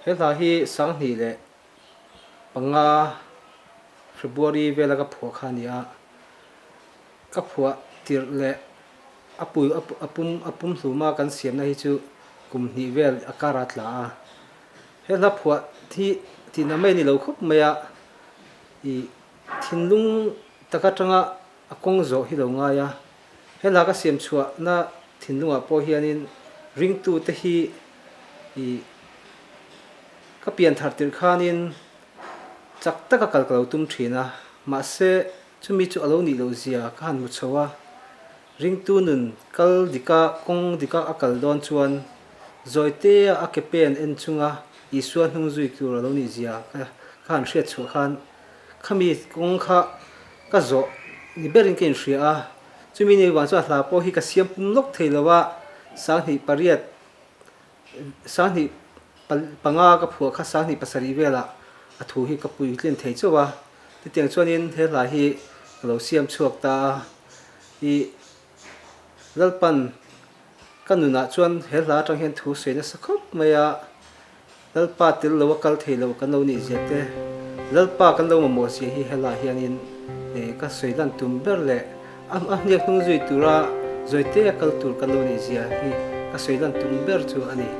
Hela hi sang ni le panga February vela ka phua khania ka phua tir le apum hluma kan siam na hi chu kum ni vel akara tla hela phua thi na mai ni lo khop maya I thinlung takatanga akong zo hi lo nga ya hela ka siam chua na thinlunga po hianin ring tu te hi ka pian thar tir khanin chak taka kalkalo tum thina ma se chumi chu alo ni lo zia ka han mu chawa ring tu nun kal dika kong dika akal don chuan zoite a kepen en chunga isuan hung zui tur alo ni zia ka han hriat chu khan khami kong kha ka zo ni berin ken hria chumi ni wan chu hla po hi ka siam pum lok theilowa sang hi pariat sang hi panga ka phua kha sang ni pasari vela athu hi ka pui tlen thei chowa ti tiang chuanin he la hi lo siam chuak ta I lalpan kanuna chuan he la tang hian thu seina sakhop maya lalpa til lo kal theilo kan lo ni zete lalpa kan lo mo si hi hela hianin ka soidan tumber le am ni hung zui tura zoite kal tur kan lo ni zia hi ka soidan tumber chu ani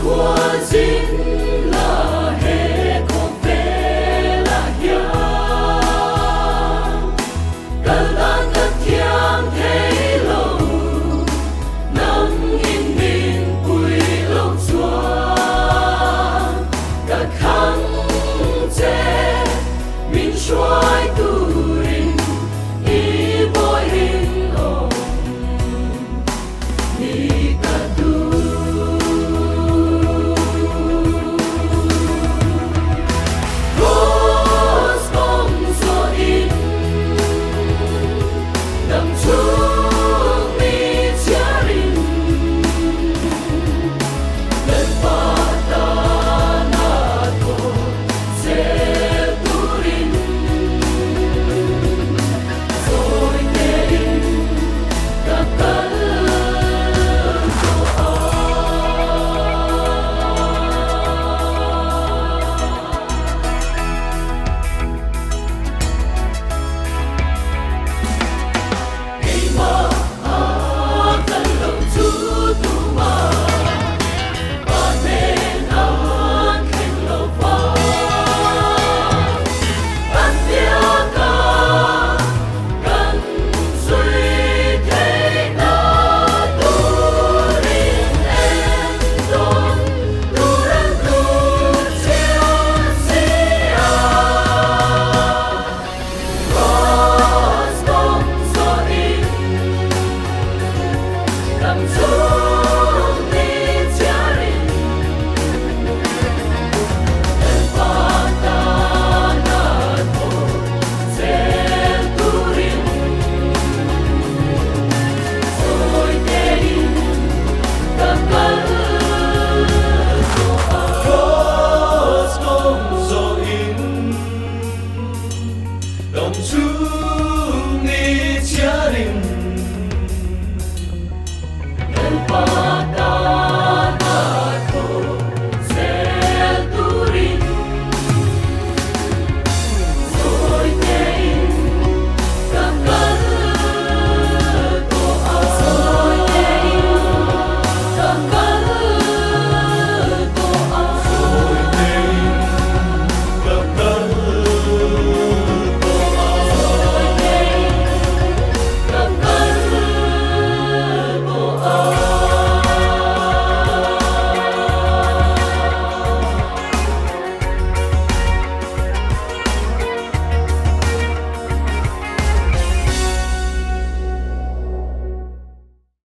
Qua